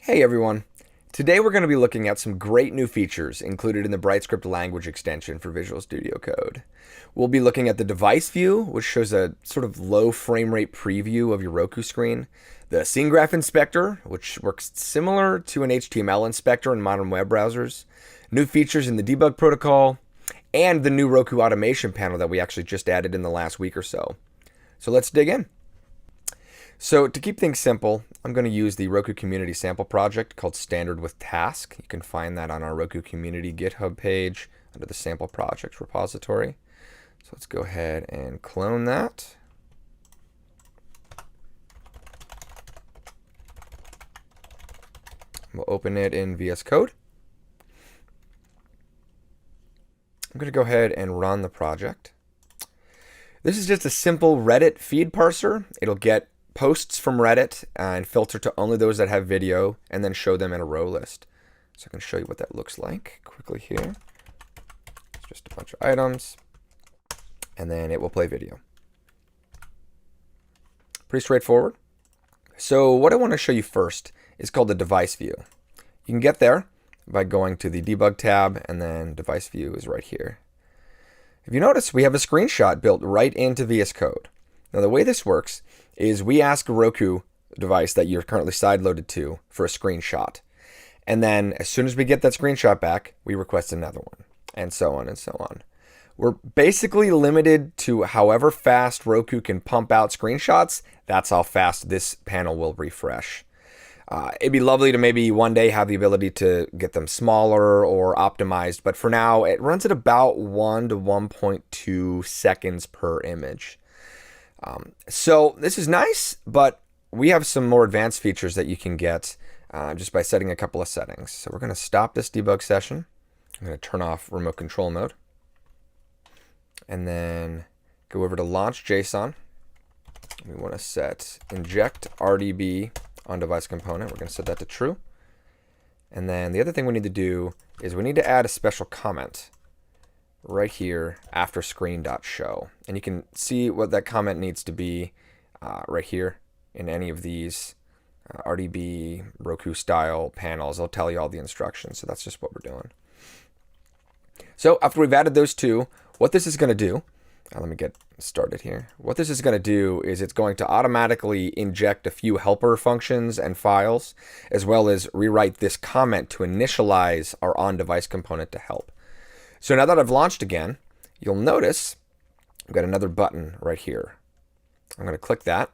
Hey everyone! Today we're going to be looking at some great new features included in the BrighterScript language extension for Visual Studio Code. We'll be looking at the device view, which shows a sort of low frame rate preview of your Roku screen, the scene graph inspector, which works similar to an HTML inspector in modern web browsers, new features in the debug protocol, and the new Roku automation panel that we actually just added in the last week or so. So let's dig in. So to keep things simple, I'm going to use the Roku Community sample project called Standard with Task. You can find that on our Roku Community GitHub page under the sample project repository. So let's go ahead and clone that. We'll open it in VS Code. I'm going to go ahead and run the project. This is just a simple Reddit feed parser. It'll get posts from Reddit and filter to only those that have video and then show them in a row list. So I can show you what that looks like quickly here. It's just a bunch of items and then it will play video. Pretty straightforward. So what I want to show you first is called the device view. You can get there by going to the debug tab and then device view is right here. If you notice, we have a screenshot built right into VS Code. Now the way this works is we ask a Roku device that you're currently sideloaded to for a screenshot. And then as soon as we get that screenshot back, we request another one, and so on and so on. We're basically limited to however fast Roku can pump out screenshots. That's how fast this panel will refresh. It'd be lovely to maybe one day have the ability to get them smaller or optimized, but for now it runs at about 1 to 1.2 seconds per image. So this is nice, but we have some more advanced features that you can get just by setting a couple of settings. So we're going to stop this debug session. I'm going to turn off remote control mode and then go over to launch JSON. We want to set inject RDB on device component. We're going to set that to true. And then the other thing we need to do is we need to add a special comment right here after screen.show. And you can see what that comment needs to be right here in any of these RDB, Roku style panels. I'll tell you all the instructions. So that's just what we're doing. So after we've added those two, what this is going to do, let me get started here. What this is going to do is it's going to automatically inject a few helper functions and files, as well as rewrite this comment to initialize our on-device component to help. So now that I've launched again, you'll notice I've got another button right here. I'm going to click that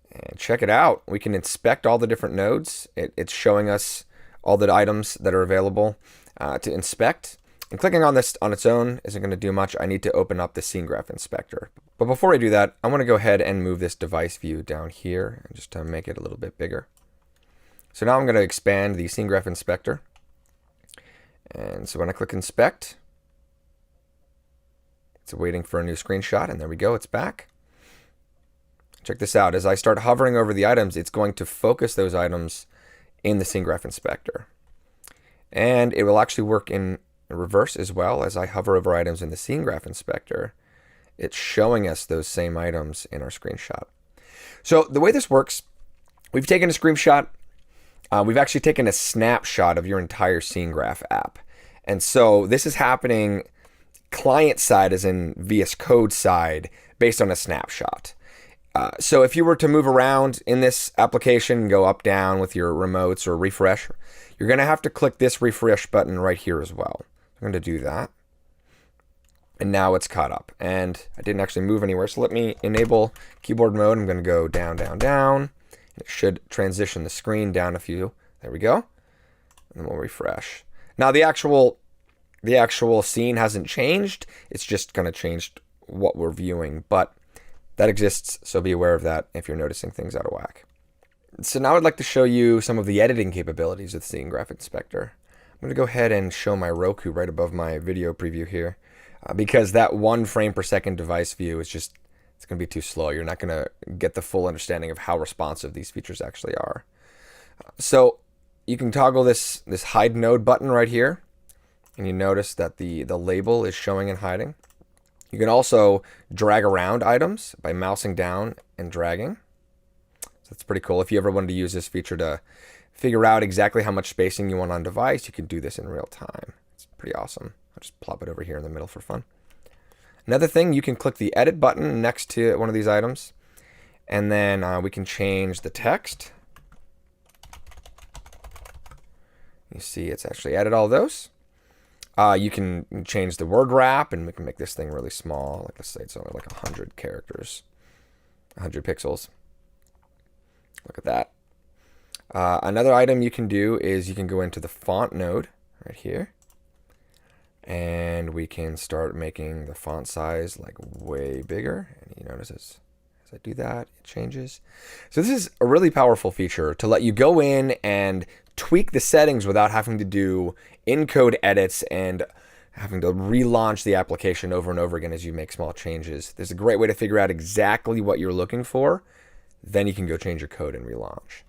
and check it out. We can inspect all the different nodes. It's showing us all the items that are available to inspect. And clicking on this on its own isn't going to do much. I need to open up the scene graph inspector. But before I do that, I want to go ahead and move this device view down here and just to make it a little bit bigger. So now I'm going to expand the scene graph inspector. And so when I click inspect, it's waiting for a new screenshot, and there we go, it's back. Check this out. As I start hovering over the items, it's going to focus those items in the scene graph inspector. And it will actually work in reverse as well. As I hover over items in the scene graph inspector, it's showing us those same items in our screenshot. So the way this works, we've taken a screenshot. We've actually taken a snapshot of your entire scene graph app. And so this is happening client side, as in VS Code side, based on a snapshot. So if you were to move around in this application, go up, down with your remotes or refresh, you're going to have to click this refresh button right here as well. I'm going to do that. And now it's caught up. And I didn't actually move anywhere. So let me enable keyboard mode. I'm going to go down, down, down. It should transition the screen down a few. There we go. And then we'll refresh. Now the actual scene hasn't changed. It's just going to change what we're viewing, but that exists, so be aware of that if you're noticing things out of whack. So now I'd like to show you some of the editing capabilities of the Scene Graph Inspector. I'm going to go ahead and show my Roku right above my video preview here, because that 1 frame per second device view is just, it's going to be too slow. You're not going to get the full understanding of how responsive these features actually are. So you can toggle this hide node button right here, and you notice that the label is showing and hiding. You can also drag around items by mousing down and dragging. So that's pretty cool. If you ever wanted to use this feature to figure out exactly how much spacing you want on device, you can do this in real time. It's pretty awesome. I'll just plop it over here in the middle for fun. Another thing, you can click the edit button next to one of these items, and then we can change the text. You see it's actually added all those. You can change the word wrap, and we can make this thing really small. Like, let's say it's only like 100 characters, 100 pixels. Look at that. Another item you can do is you can go into the font node right here, and we can start making the font size like way bigger. And you notice as I do that, it changes. So this is a really powerful feature to let you go in and tweak the settings without having to do in-code edits and having to relaunch the application over and over again as you make small changes. There's a great way to figure out exactly what you're looking for. Then you can go change your code and relaunch.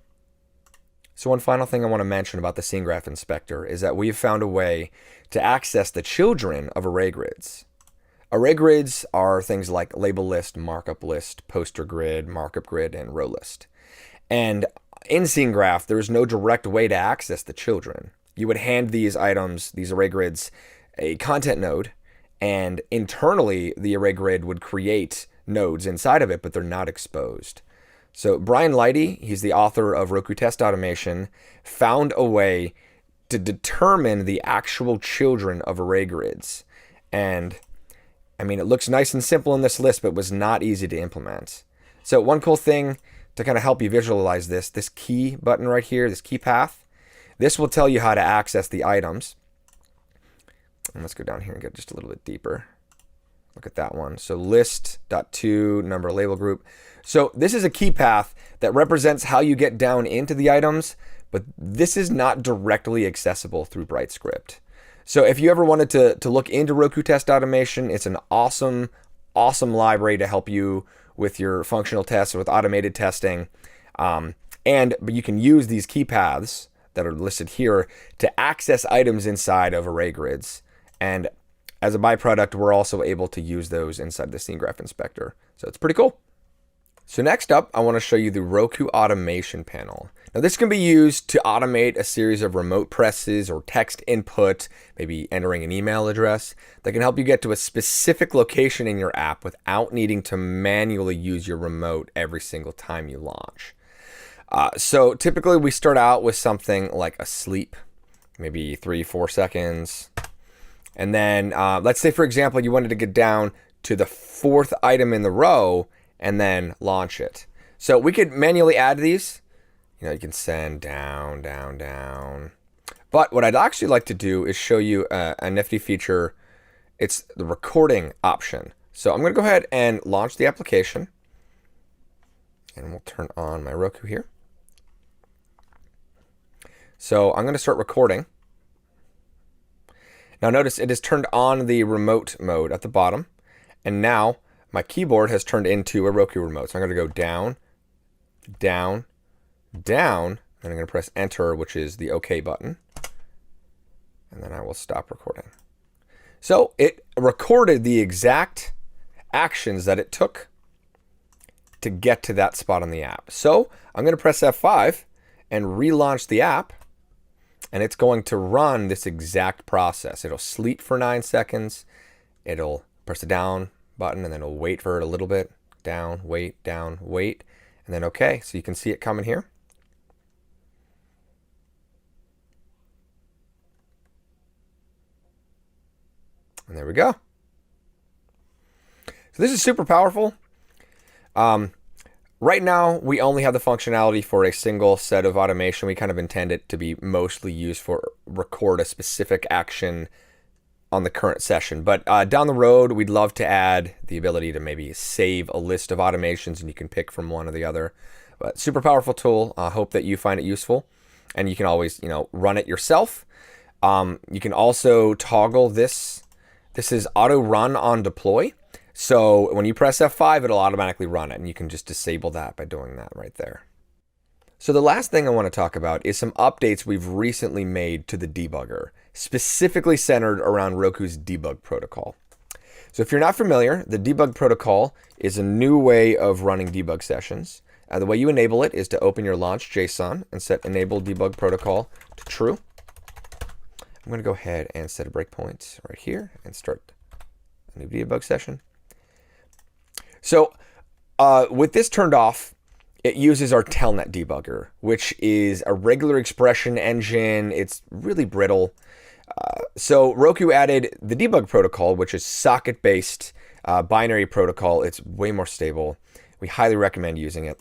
So one final thing I want to mention about the Scene Graph Inspector is that we've found a way to access the children of array grids. Array grids are things like label list, markup list, poster grid, markup grid, and row list. And in Scene Graph, there is no direct way to access the children. You would hand these items, these array grids, a content node, and internally the array grid would create nodes inside of it, but they're not exposed. So Brian Leidy, he's the author of Roku Test Automation, found a way to determine the actual children of array grids. And I mean, it looks nice and simple in this list, but was not easy to implement. So one cool thing to kind of help you visualize this key button right here, this key path, this will tell you how to access the items. And let's go down here and get just a little bit deeper. Look at that one. So list.to number label group. So this is a key path that represents how you get down into the items, but this is not directly accessible through BrighterScript. So if you ever wanted to look into Roku Test Automation, it's an awesome library to help you with your functional tests or with automated testing. But you can use these key paths that are listed here to access items inside of array grids. And as a byproduct, we're also able to use those inside the Scene Graph Inspector. So it's pretty cool. So next up, I want to show you the Roku Automation panel. Now this can be used to automate a series of remote presses or text input, maybe entering an email address, that can help you get to a specific location in your app without needing to manually use your remote every single time you launch. So typically we start out with something like a sleep, maybe 3-4 seconds. And then let's say, for example, you wanted to get down to the 4th item in the row and then launch it. So we could manually add these. You know, you can send down, down, down. But what I'd actually like to do is show you a nifty feature. It's the recording option. So I'm going to go ahead and launch the application. And we'll turn on my Roku here. So I'm going to start recording. Now notice it has turned on the remote mode at the bottom. And now my keyboard has turned into a Roku remote. So I'm going to go down, down, down, and I'm going to press enter, which is the OK button. And then I will stop recording. So it recorded the exact actions that it took to get to that spot on the app. So I'm going to press F5 and relaunch the app, and it's going to run this exact process. It'll sleep for 9 seconds. It'll press the down button, and then it'll wait for it a little bit. Down, wait, and then OK. So you can see it coming here. And there we go. So this is super powerful. Right now, we only have the functionality for a single set of automation. We kind of intend it to be mostly used for record a specific action on the current session. But down the road, we'd love to add the ability to maybe save a list of automations, and you can pick from one or the other. But super powerful tool. I hope that you find it useful, and you can always, run it yourself. You can also toggle this. This is auto run on deploy. So when you press F5, it'll automatically run it, and you can just disable that by doing that right there. So the last thing I want to talk about is some updates we've recently made to the debugger, specifically centered around Roku's debug protocol. So if you're not familiar, the debug protocol is a new way of running debug sessions. The way you enable it is to open your launch JSON and set enable debug protocol to true. I'm going to go ahead and set a breakpoint right here and start a new debug session. So with this turned off, it uses our telnet debugger, which is a regular expression engine. It's really brittle. So Roku added the debug protocol, which is socket-based binary protocol. It's way more stable. We highly recommend using it.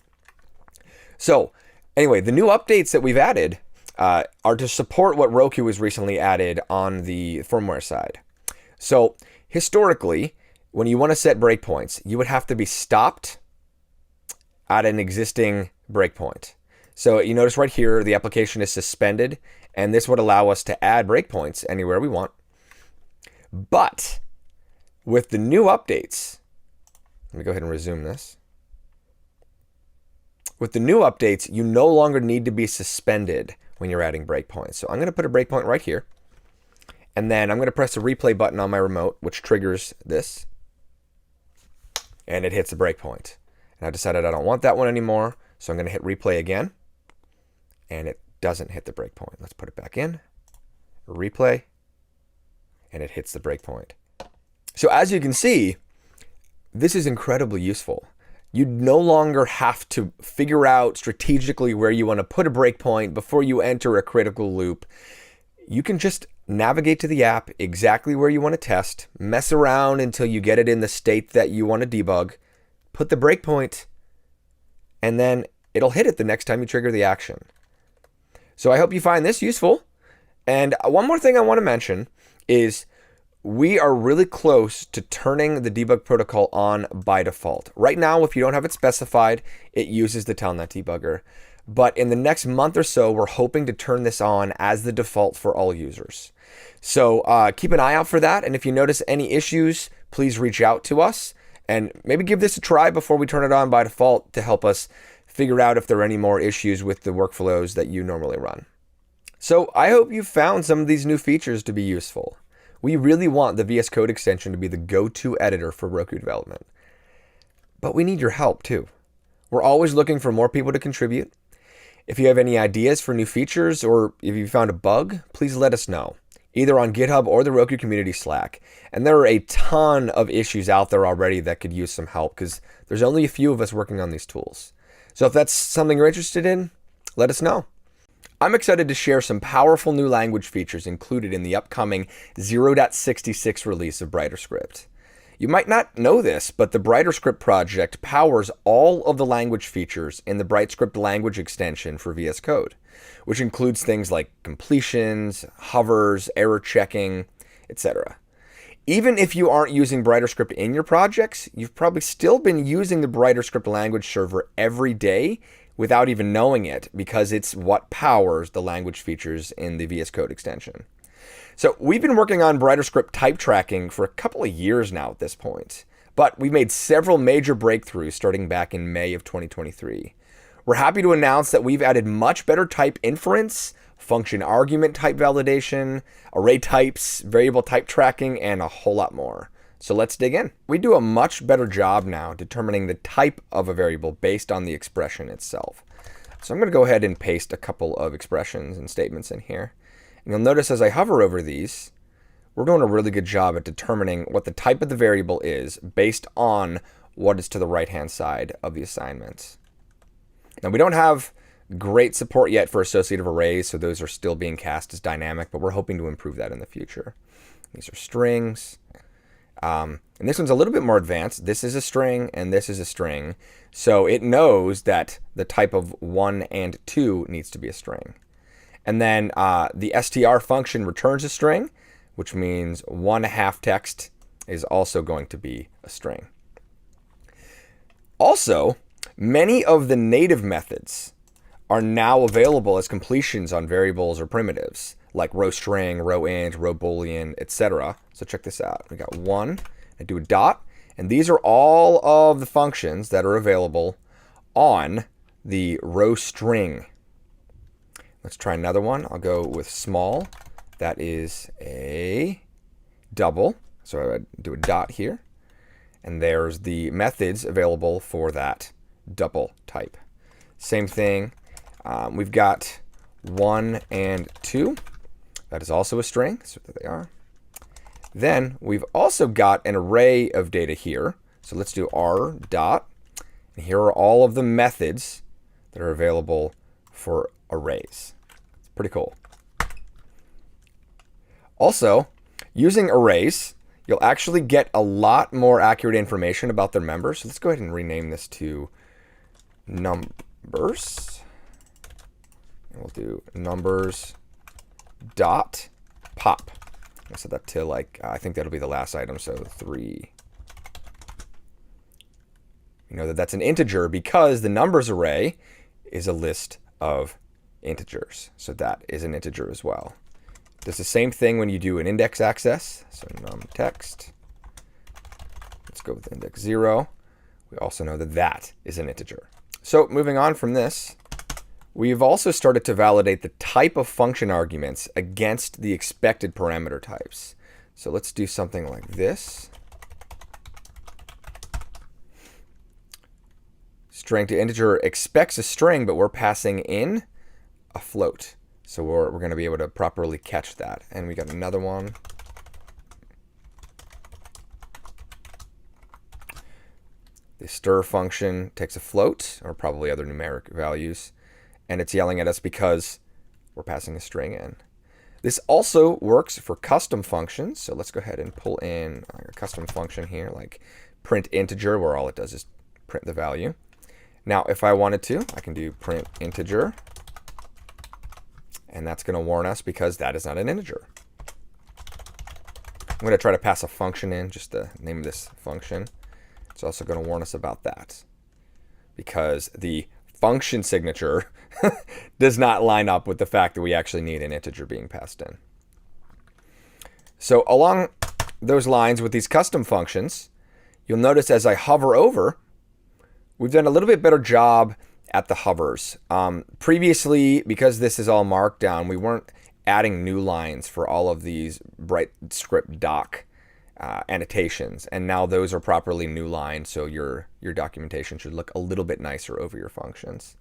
So anyway, the new updates that we've added are to support what Roku has recently added on the firmware side. So historically, when you want to set breakpoints, you would have to be stopped at an existing breakpoint. So you notice right here, the application is suspended, and this would allow us to add breakpoints anywhere we want. But with the new updates, let me go ahead and resume this. With the new updates, you no longer need to be suspended when you're adding breakpoints. So I'm going to put a breakpoint right here. And then I'm going to press the replay button on my remote, which triggers this. And it hits the breakpoint. And I've decided I don't want that one anymore. So I'm going to hit replay again. And it doesn't hit the breakpoint. Let's put it back in. Replay. And it hits the breakpoint. So as you can see, this is incredibly useful. You no longer have to figure out strategically where you want to put a breakpoint before you enter a critical loop. You can just navigate to the app exactly where you want to test, mess around until you get it in the state that you want to debug, put the breakpoint, and then it'll hit it the next time you trigger the action. So I hope you find this useful. And one more thing I want to mention is we are really close to turning the debug protocol on by default. Right now, if you don't have it specified, it uses the telnet debugger. But in the next month or so, we're hoping to turn this on as the default for all users. So keep an eye out for that. And if you notice any issues, please reach out to us and maybe give this a try before we turn it on by default to help us figure out if there are any more issues with the workflows that you normally run. So I hope you found some of these new features to be useful. We really want the VS Code extension to be the go-to editor for Roku development. But we need your help too. We're always looking for more people to contribute. If you have any ideas for new features or if you found a bug, please let us know, either on GitHub or the Roku community Slack. And there are a ton of issues out there already that could use some help because there's only a few of us working on these tools. So if that's something you're interested in, let us know. I'm excited to share some powerful new language features included in the upcoming 0.66 release of BrighterScript. You might not know this, but the BrighterScript project powers all of the language features in the BrighterScript language extension for VS Code, which includes things like completions, hovers, error checking, etc. Even if you aren't using BrighterScript in your projects, you've probably still been using the BrighterScript language server every day without even knowing it, because it's what powers the language features in the VS Code extension. So we've been working on BrighterScript type tracking for a couple of years now at this point, but we've made several major breakthroughs starting back in May of 2023. We're happy to announce that we've added much better type inference, function argument type validation, array types, variable type tracking, and a whole lot more. So let's dig in. We do a much better job now determining the type of a variable based on the expression itself. So I'm going to go ahead and paste a couple of expressions and statements in here. And you'll notice as I hover over these, we're doing a really good job at determining what the type of the variable is based on what is to the right-hand side of the assignment. Now we don't have great support yet for associative arrays, so those are still being cast as dynamic, but we're hoping to improve that in the future. These are strings. And this one's a little bit more advanced. This is a string and this is a string. So it knows that the type of 1 and 2 needs to be a string. And then the str function returns a string, which means 1/2 text is also going to be a string. Also, many of the native methods are now available as completions on variables or primitives, like row string, row int, row boolean, etc. So check this out. We got 1, I do a dot, and these are all of the functions that are available on the row string. Let's try another one. I'll go with small. That is a double. So I would do a dot here. And there's the methods available for that double type. Same thing. We've got 1 and 2. That is also a string, so there they are. Then we've also got an array of data here. So let's do r dot. And here are all of the methods that are available for arrays. It's pretty cool. Also, using arrays, you'll actually get a lot more accurate information about their members. So let's go ahead and rename this to numbers. And we'll do numbers dot pop. I set that to like, I think that'll be the last item, so 3. You know that that's an integer because the numbers array is a list of integers. So that is an integer as well. Does the same thing when you do an index access. So num text. Let's go with index 0. We also know that that is an integer. So moving on from this, we've also started to validate the type of function arguments against the expected parameter types. So let's do something like this. String to integer expects a string, but we're passing in a float. So we're going to be able to properly catch that. And we got another one. The stir function takes a float, or probably other numeric values, and it's yelling at us because we're passing a string in. This also works for custom functions. So let's go ahead and pull in a custom function here, like print integer, where all it does is print the value. Now, if I wanted to, I can do print integer, and that's going to warn us because that is not an integer. I'm going to try to pass a function in, just the name of this function. It's also going to warn us about that because the function signature does not line up with the fact that we actually need an integer being passed in. So along those lines with these custom functions, you'll notice as I hover over, we've done a little bit better job at the hovers. Previously, because this is all markdown, we weren't adding new lines for all of these BrighterScript doc annotations, and now those are properly new lines, so your documentation should look a little bit nicer over your functions.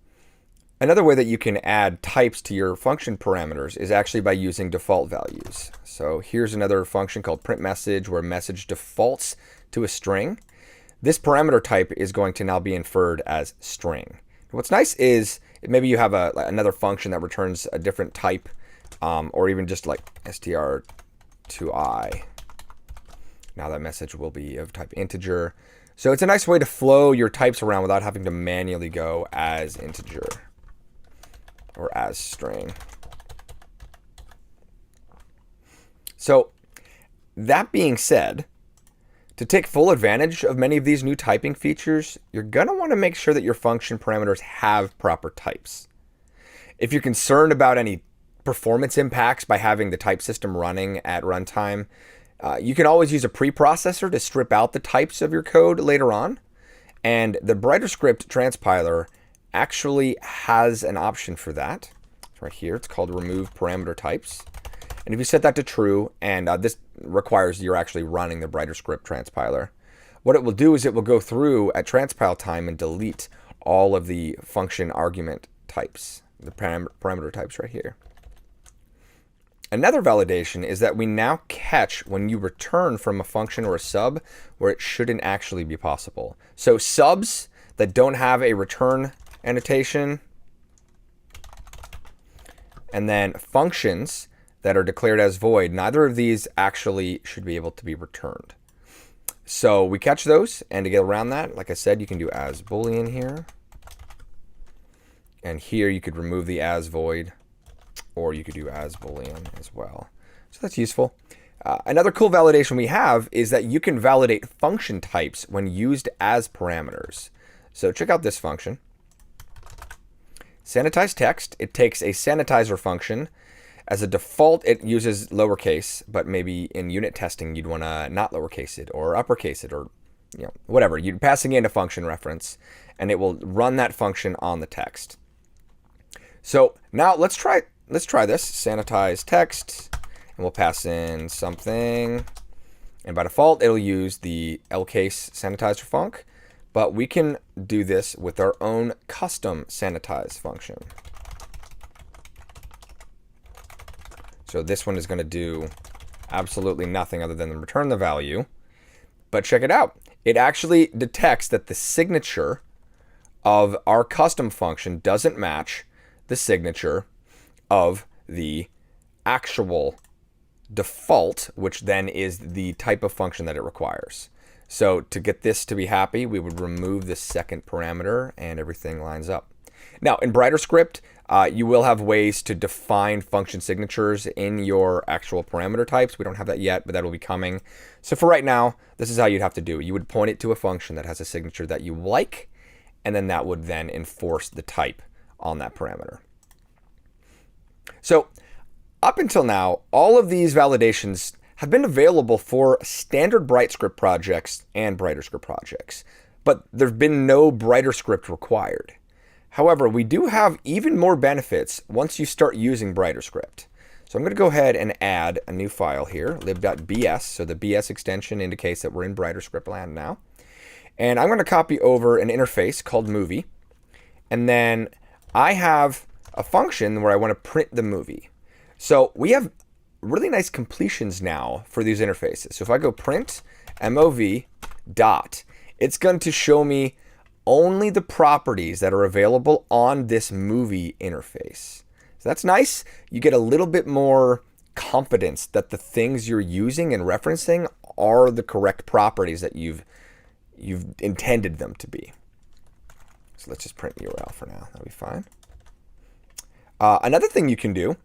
Another way that you can add types to your function parameters is actually by using default values. So here's another function called printMessage, where message defaults to a string. This parameter type is going to now be inferred as string. What's nice is maybe you have another function that returns a different type, or even just like str2i. Now that message will be of type integer. So it's a nice way to flow your types around without having to manually go as integer or as string. So that being said, to take full advantage of many of these new typing features, you're going to want to make sure that your function parameters have proper types. If you're concerned about any performance impacts by having the type system running at runtime, you can always use a preprocessor to strip out the types of your code later on. And the BrighterScript transpiler actually has an option for that. It's right here. It's called remove parameter types. And if you set that to true, and this requires you're actually running the BrighterScript transpiler, what it will do is it will go through at transpile time and delete all of the function argument types, the parameter types right here. Another validation is that we now catch when you return from a function or a sub where it shouldn't actually be possible. So subs that don't have a return annotation, and then functions that are declared as void, neither of these actually should be able to be returned. So we catch those, and to get around that, like I said, you can do as boolean here. And here you could remove the as void, or you could do as boolean as well. So that's useful. Another cool validation we have is that you can validate function types when used as parameters. So check out this function. Sanitize text. It takes a sanitizer function. As a default, it uses lowercase, but maybe in unit testing, you'd want to not lowercase it or uppercase it, or whatever. You're passing in a function reference, and it will run that function on the text. So now let's try this. Sanitize text, and we'll pass in something. And by default, it'll use the lcase sanitizer func. but we can do this with our own custom sanitize function. So this one is going to do absolutely nothing other than return the value. But check it out. It actually detects that the signature of our custom function doesn't match the signature of the actual default, which then is the type of function that it requires. So to get this to be happy, we would remove the second parameter and everything lines up. Now in BrighterScript, you will have ways to define function signatures in your actual parameter types. We don't have that yet, but that will be coming. So for right now, this is how you'd have to do it. You would point it to a function that has a signature that you like, and then that would then enforce the type on that parameter. So up until now, all of these validations have been available for standard BrighterScript projects and BrighterScript projects, but there's been no BrighterScript required. However, we do have even more benefits once you start using BrighterScript. So I'm going to go ahead and add a new file here, lib.bs. So the BS extension indicates that we're in BrighterScript land now. And I'm going to copy over an interface called movie. And then I have a function where I want to print the movie. So we have really nice completions now for these interfaces. So if I go print mov dot, it's going to show me only the properties that are available on this movie interface. So that's nice. You get a little bit more confidence that the things you're using and referencing are the correct properties that you've intended them to be. So let's just print URL for now. That'll be fine. Another thing you can do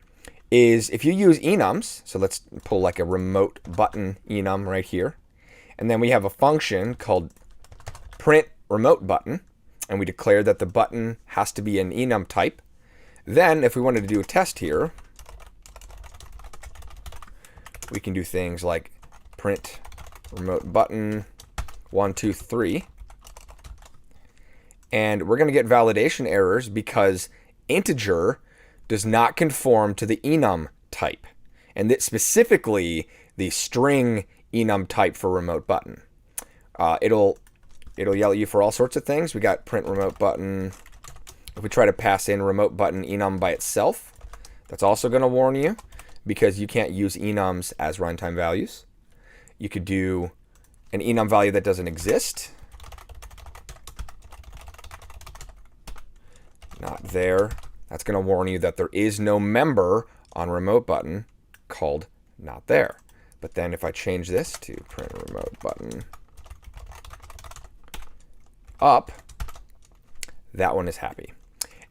is if you use enums, so let's pull like a remote button enum right here, and then we have a function called print remote button, and we declare that the button has to be an enum type. Then if we wanted to do a test here, we can do things like print remote button 1, 2, 3, and we're going to get validation errors because integer does not conform to the enum type, and that specifically the string enum type for remote button. It'll yell at you for all sorts of things. We got print remote button. If we try to pass in remote button enum by itself, that's also going to warn you because you can't use enums as runtime values. You could do an enum value that doesn't exist. Not there. That's going to warn you that there is no member on remote button called not there. But then if I change this to print remote button up, that one is happy.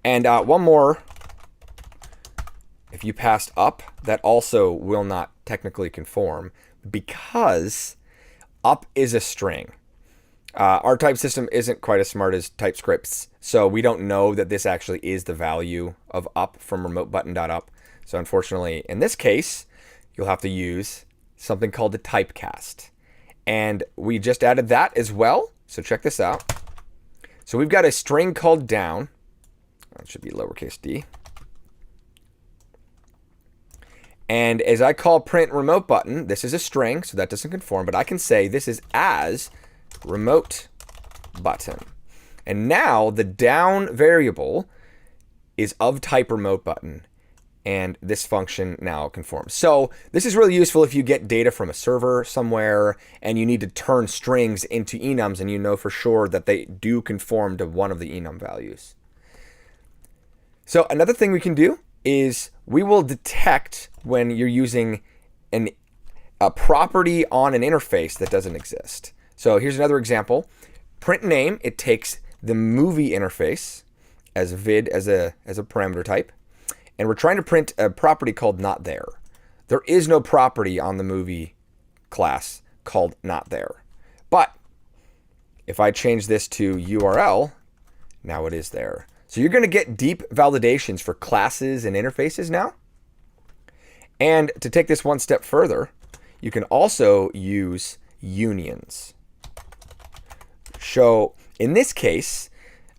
And one more, if you passed up, that also will not technically conform because up is a string. Our type system isn't quite as smart as TypeScript's, so we don't know that this actually is the value of up from remote button.up. So unfortunately, in this case, you'll have to use something called the typecast. And we just added that as well. So check this out. So we've got a string called down. That should be lowercase d. And as I call print remote button, this is a string, so that doesn't conform, but I can say this is as remote button. And now the down variable is of type remote button, and this function now conforms. So this is really useful if you get data from a server somewhere and you need to turn strings into enums and you know for sure that they do conform to one of the enum values. So another thing we can do is we will detect when you're using a property on an interface that doesn't exist. So here's another example. Print name, it takes the movie interface as vid as a parameter type. And we're trying to print a property called not there. There is no property on the movie class called not there. But if I change this to URL, now it is there. So you're going to get deep validations for classes and interfaces now. And to take this one step further, you can also use unions. So in this case,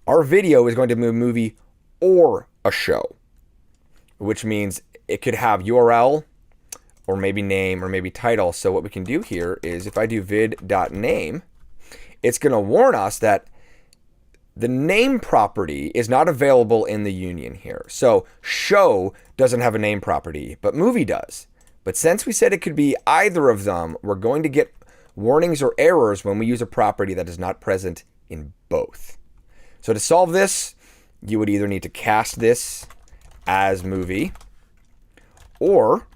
our video is going to be a movie or a show, which means it could have URL or maybe name or maybe title. So what we can do here is if I do vid.name, it's going to warn us that The name property is not available in the union here. So show doesn't have a name property, but movie does. But since we said it could be either of them, we're going to get warnings or errors when we use a property that is not present in both. So to solve this, you would either need to cast this as movie, or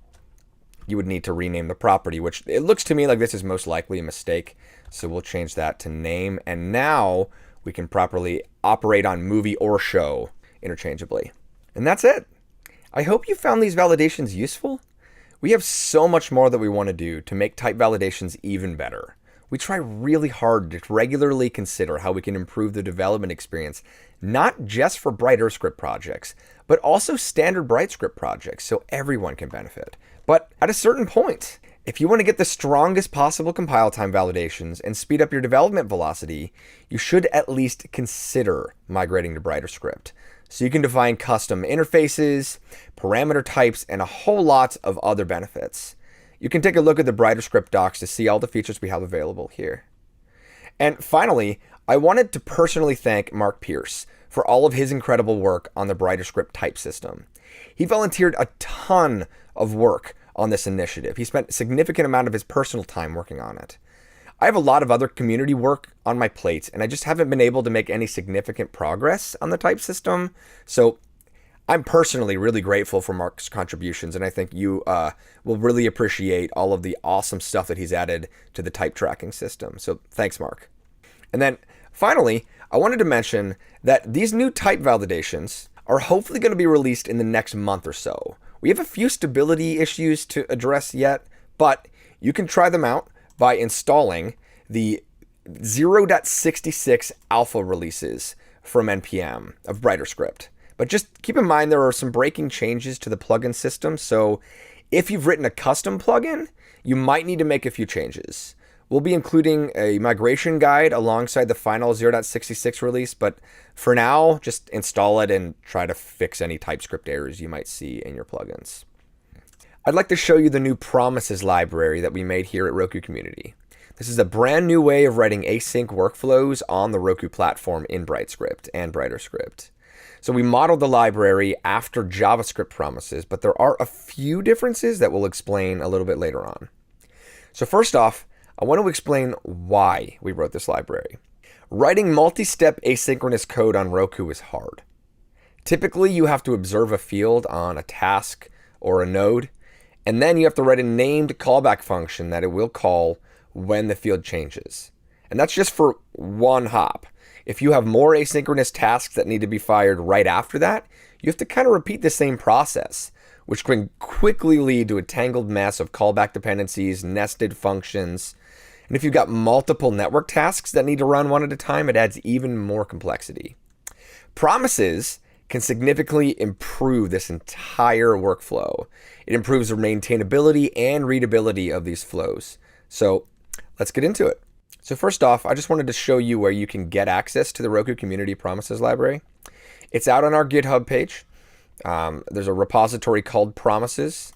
you would need to rename the property, which it looks to me like this is most likely a mistake. So we'll change that to name. And now we can properly operate on movie or show interchangeably. And that's it. I hope you found these validations useful. We have so much more that we want to do to make type validations even better. We try really hard to regularly consider how we can improve the development experience, not just for BrighterScript projects, but also standard BrighterScript projects so everyone can benefit. But at a certain point, if you want to get the strongest possible compile time validations and speed up your development velocity, you should at least consider migrating to BrighterScript. So you can define custom interfaces, parameter types, and a whole lot of other benefits. You can take a look at the BrighterScript docs to see all the features we have available here. And finally, I wanted to personally thank Mark Pierce for all of his incredible work on the BrighterScript type system. He volunteered a ton of work on this initiative. He spent a significant amount of his personal time working on it. I have a lot of other community work on my plate, and I just haven't been able to make any significant progress on the type system. So I'm personally really grateful for Mark's contributions, and I think you will really appreciate all of the awesome stuff that he's added to the type tracking system. So thanks, Mark. And then finally, I wanted to mention that these new type validations are hopefully going to be released in the next month or so. We have a few stability issues to address yet, but you can try them out by installing the 0.66 alpha releases from NPM of BrighterScript. But just keep in mind there are some breaking changes to the plugin system, so if you've written a custom plugin, you might need to make a few changes. We'll be including a migration guide alongside the final 0.66 release, but for now, just install it and try to fix any TypeScript errors you might see in your plugins. I'd like to show you the new promises library that we made here at RokuCommunity. This is a brand new way of writing async workflows on the Roku platform in BrighterScript and BrighterScript. So we modeled the library after JavaScript promises, but there are a few differences that we'll explain a little bit later on. So first off, I want to explain why we wrote this library. Writing multi-step asynchronous code on Roku is hard. Typically, you have to observe a field on a task or a node, and then you have to write a named callback function that it will call when the field changes. And that's just for one hop. If you have more asynchronous tasks that need to be fired right after that, you have to kind of repeat the same process, which can quickly lead to a tangled mess of callback dependencies, nested functions. And if you've got multiple network tasks that need to run one at a time, it adds even more complexity. Promises can significantly improve this entire workflow. It improves the maintainability and readability of these flows. So let's get into it. So first off, I just wanted to show you where you can get access to the RokuCommunity Promises library. It's out on our GitHub page. There's a repository called Promises.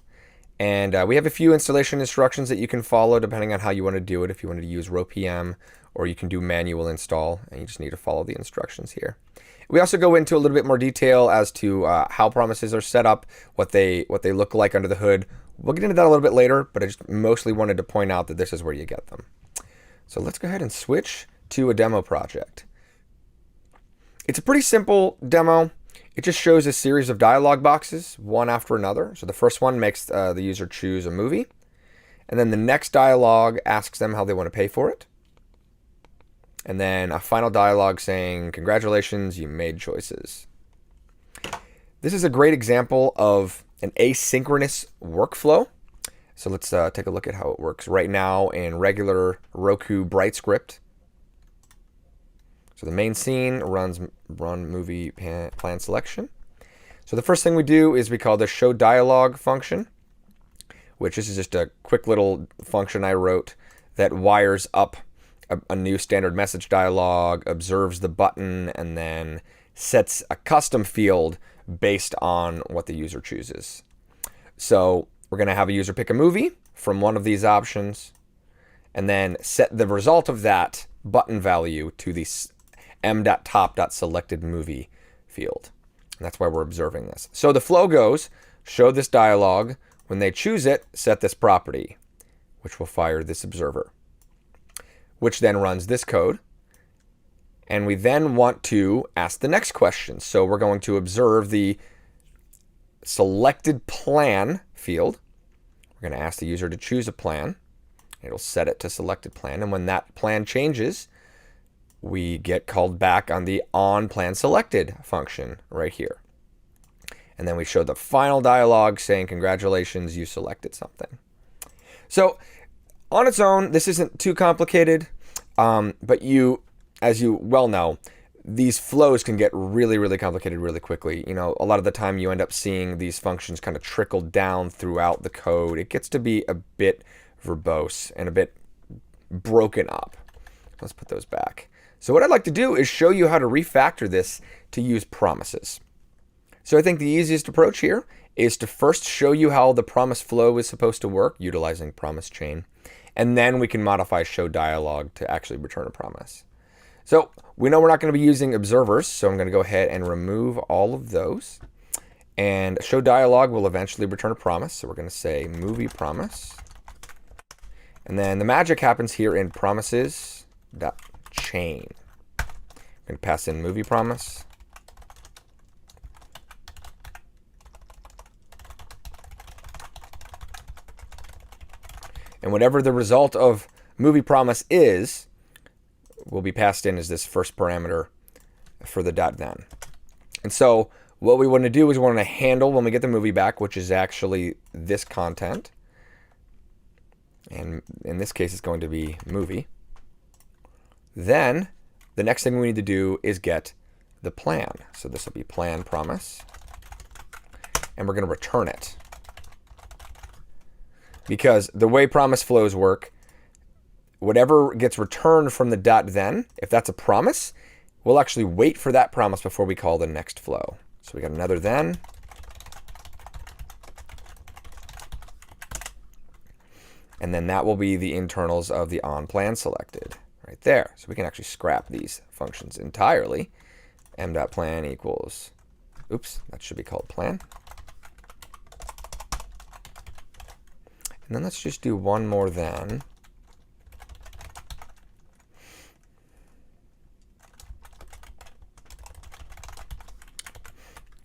And we have a few installation instructions that you can follow depending on how you want to do it. If you want to use RoPM, or you can do manual install, and you just need to follow the instructions here. We also go into a little bit more detail as to how promises are set up, what they look like under the hood. We'll get into that a little bit later, but I just mostly wanted to point out that this is where you get them. So let's go ahead and switch to a demo project. It's a pretty simple demo. It just shows a series of dialog boxes, one after another. So the first one makes the user choose a movie. And then the next dialog asks them how they want to pay for it. And then a final dialog saying, congratulations, you made choices. This is a great example of an asynchronous workflow. So let's take a look at how it works right now in regular Roku BrighterScript. So the main scene run movie plan selection. So the first thing we do is we call the show dialog function, which is just a quick little function I wrote that wires up a new standard message dialog, observes the button, and then sets a custom field based on what the user chooses. So we're going to have a user pick a movie from one of these options, and then set the result of that button value to the m.top.selectedMovie field. And that's why we're observing this. So the flow goes, show this dialog. When they choose it, set this property, which will fire this observer, which then runs this code. And we then want to ask the next question. So we're going to observe the selected plan field. We're going to ask the user to choose a plan. It'll set it to selected plan. And when that plan changes, we get called back on the onPlanSelected function right here. And then we show the final dialog saying, congratulations, you selected something. So on its own, this isn't too complicated, but as you well know, these flows can get really, really complicated really quickly. You know, a lot of the time you end up seeing these functions kind of trickle down throughout the code. It gets to be a bit verbose and a bit broken up. Let's put those back. So what I'd like to do is show you how to refactor this to use promises. So I think the easiest approach here is to first show you how the promise flow is supposed to work utilizing promise chain. And then we can modify show dialog to actually return a promise. So we know we're not going to be using observers, so I'm going to go ahead and remove all of those. And show dialog will eventually return a promise. So we're going to say movie promise. And then the magic happens here in promises.chain. I'm going to pass in movie promise. And whatever the result of movie promise is, will be passed in as this first parameter for the .then. And so what we want to do is we want to handle when we get the movie back, which is actually this content. And in this case, it's going to be movie. Then the next thing we need to do is get the plan. So this will be plan promise. And we're going to return it. Because the way promise flows work, whatever gets returned from the .then, if that's a promise, we'll actually wait for that promise before we call the next flow. So we got another then. And then that will be the internals of the onPlanSelected right there. So we can actually scrap these functions entirely. m.plan equals, oops, that should be called plan. And then let's just do one more then.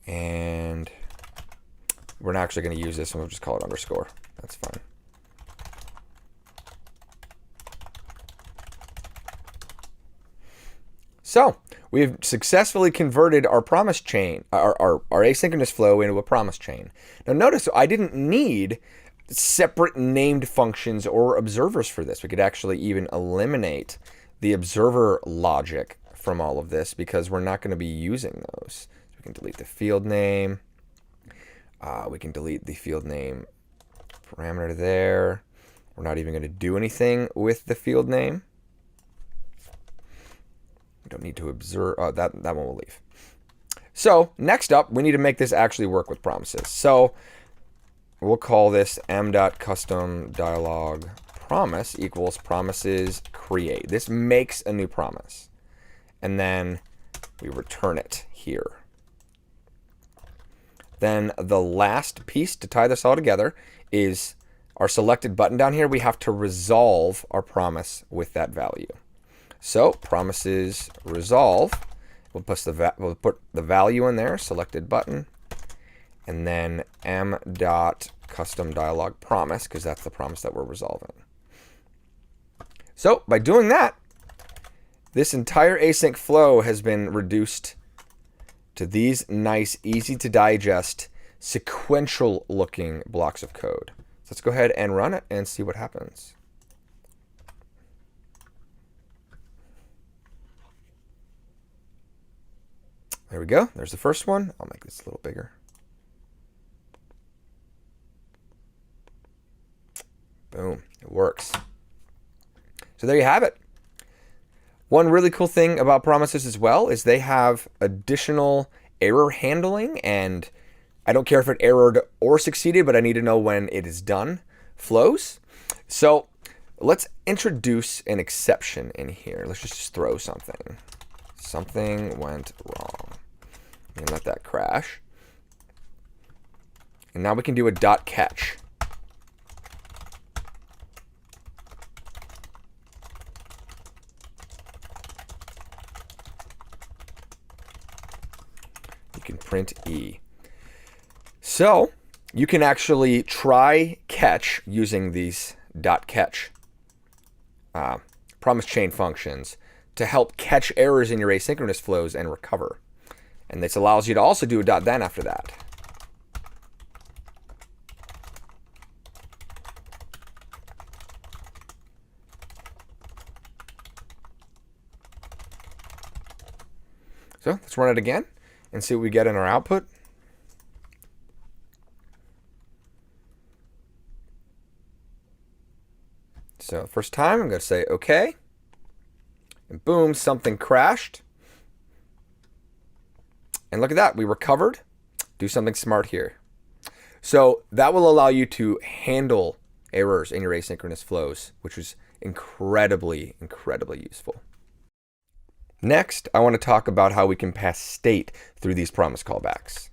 And we're not actually going to use this, and we'll just call it underscore. That's fine. So we've successfully converted our promise chain, our asynchronous flow into a promise chain. Now notice I didn't need separate named functions or observers for this. We could actually even eliminate the observer logic from all of this because we're not going to be using those. So we can delete the field name. We can delete the field name parameter there. We're not even going to do anything with the field name. We don't need to observe. That one will leave. So next up, we need to make this actually work with promises. So we'll call this m.custom.dialog.promise equals promises create. This makes a new promise. And then we return it here. Then the last piece to tie this all together is our selected button down here. We have to resolve our promise with that value. So promises resolve. We'll put the value in there, selected button. And then m.custom.dialog.promise, because that's the promise that we're resolving. So by doing that, this entire async flow has been reduced to these nice, easy to digest, sequential looking blocks of code. So let's go ahead and run it and see what happens. There we go. There's the first one. I'll make this a little bigger. Boom, it works. So there you have it. One really cool thing about promises as well is they have additional error handling, and I don't care if it errored or succeeded, but I need to know when it is done flows. So let's introduce an exception in here. Let's just throw something. something went wrong. And let that crash. And now we can do a dot catch. You can print E. So you can actually try catch using these dot catch promise chain functions to help catch errors in your asynchronous flows and recover. And this allows you to also do a dot then after that. So let's run it again and see what we get in our output. So first time, I'm going to say OK. And boom, something crashed. And look at that, we recovered. Do something smart here. So that will allow you to handle errors in your asynchronous flows, which is incredibly, incredibly useful. Next, I want to talk about how we can pass state through these promise callbacks.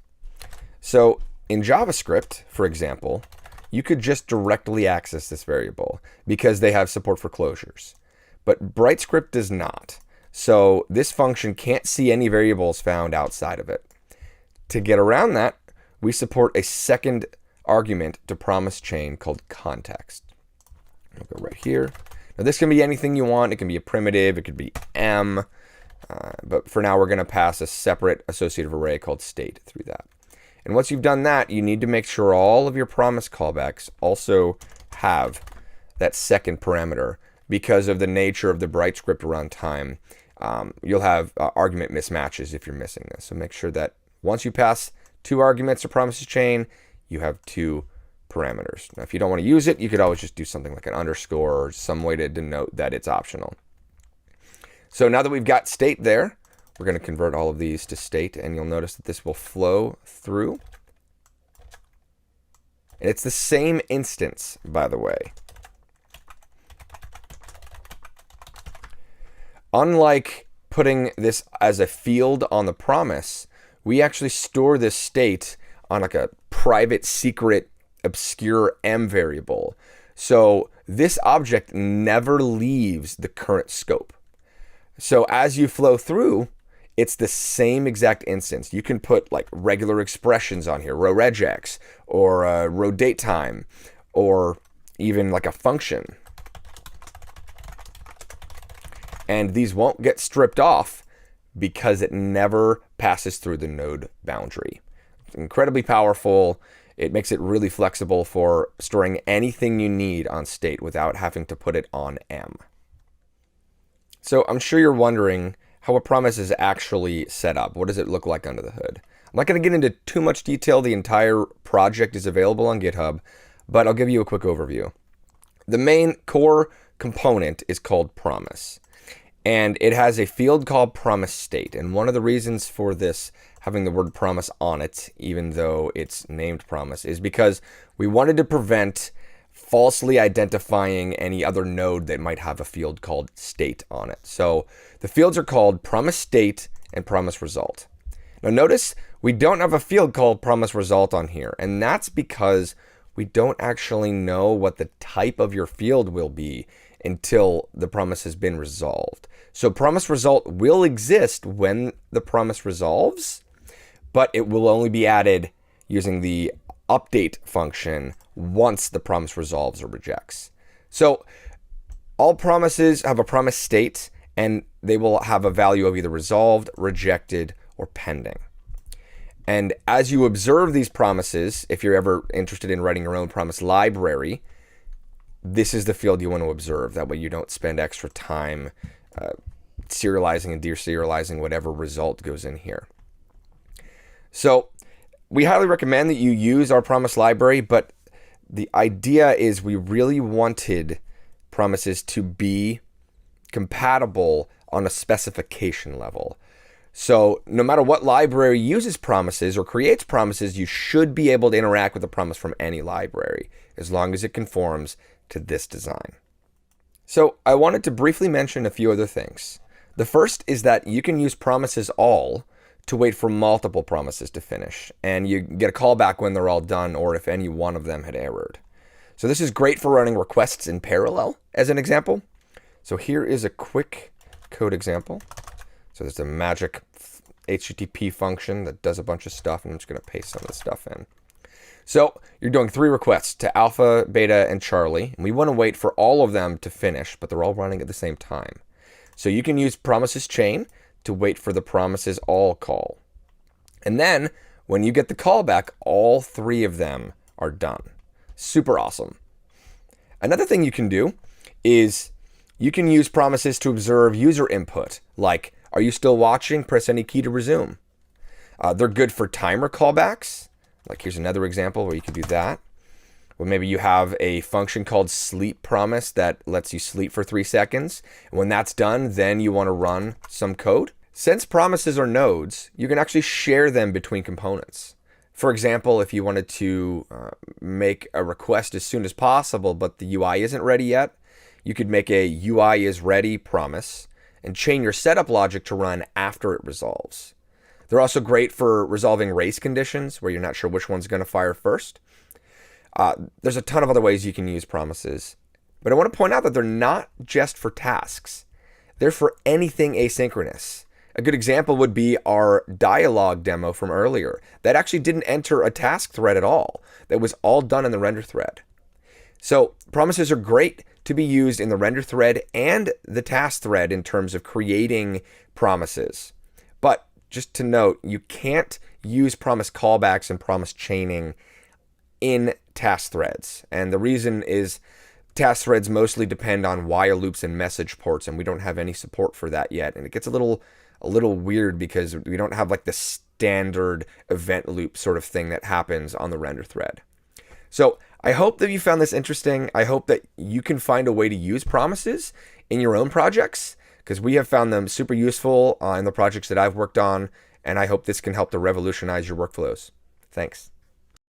So in JavaScript, for example, you could just directly access this variable because they have support for closures. But BrighterScript does not. So this function can't see any variables found outside of it. To get around that, we support a second argument to promise chain called context. I'll go right here. Now this can be anything you want. It can be a primitive. It could be M. But for now, we're going to pass a separate associative array called state through that. And once you've done that, you need to make sure all of your promise callbacks also have that second parameter. Because of the nature of the BrighterScript runtime, you'll have argument mismatches if you're missing this. So make sure that once you pass 2 arguments to promises chain, you have 2 parameters. Now, if you don't want to use it, you could always just do something like an underscore or some way to denote that it's optional. So now that we've got state there, we're going to convert all of these to state, and you'll notice that this will flow through. And it's the same instance, by the way. Unlike putting this as a field on the promise, we actually store this state on like a private, secret, obscure M variable. So this object never leaves the current scope. So as you flow through, it's the same exact instance. You can put like regular expressions on here, row regex, or row datetime, or even like a function. And these won't get stripped off because it never passes through the node boundary. It's incredibly powerful. It makes it really flexible for storing anything you need on state without having to put it on M. So I'm sure you're wondering how a promise is actually set up. What does it look like under the hood? I'm not going to get into too much detail. The entire project is available on GitHub, but I'll give you a quick overview. The main core component is called promise, and it has a field called promise state. And one of the reasons for this having the word promise on it, even though it's named promise, is because we wanted to prevent falsely identifying any other node that might have a field called state on it. So the fields are called promise state and promise result. Now notice we don't have a field called promise result on here, and that's because we don't actually know what the type of your field will be until the promise has been resolved. So promise result will exist when the promise resolves, but it will only be added using the update function once the promise resolves or rejects. So all promises have a promise state, and they will have a value of either resolved, rejected, or pending. And as you observe these promises, if you're ever interested in writing your own promise library, this is the field you want to observe. That way you don't spend extra time serializing and deserializing whatever result goes in here. So we highly recommend that you use our promise library, but the idea is we really wanted promises to be compatible on a specification level. So no matter what library uses promises or creates promises, you should be able to interact with a promise from any library, as long as it conforms to this design. So I wanted to briefly mention a few other things. The first is that you can use promises all to wait for multiple promises to finish, and you get a callback when they're all done or if any one of them had errored. So this is great for running requests in parallel as an example. So here is a quick code example. So there's a magic HTTP function that does a bunch of stuff, and I'm just going to paste some of the stuff in. So you're doing 3 requests to Alpha, Beta, and Charlie, and we want to wait for all of them to finish, but they're all running at the same time. So you can use promises chain to wait for the promises all call. And then when you get the callback, all 3 of them are done. Super awesome. Another thing you can do is you can use promises to observe user input, like, are you still watching? Press any key to resume. They're good for timer callbacks. Like here's another example where you can do that. Well, maybe you have a function called sleep promise that lets you sleep for 3 seconds. And when that's done, then you want to run some code. Since promises are nodes, you can actually share them between components. For example, if you wanted to make a request as soon as possible, but the UI isn't ready yet, you could make a UI is ready promise and chain your setup logic to run after it resolves. They're also great for resolving race conditions where you're not sure which one's going to fire first. There's a ton of other ways you can use promises, but I want to point out that they're not just for tasks. They're for anything asynchronous. A good example would be our dialogue demo from earlier. That actually didn't enter a task thread at all. That was all done in the render thread. So promises are great to be used in the render thread and the task thread in terms of creating promises. But just to note, you can't use promise callbacks and promise chaining in task threads. And the reason is task threads mostly depend on while loops and message ports, and we don't have any support for that yet. And it gets a little weird because we don't have like the standard event loop sort of thing that happens on the render thread. So I hope that you found this interesting. I hope that you can find a way to use promises in your own projects, because we have found them super useful in the projects that I've worked on, and I hope this can help to revolutionize your workflows. Thanks.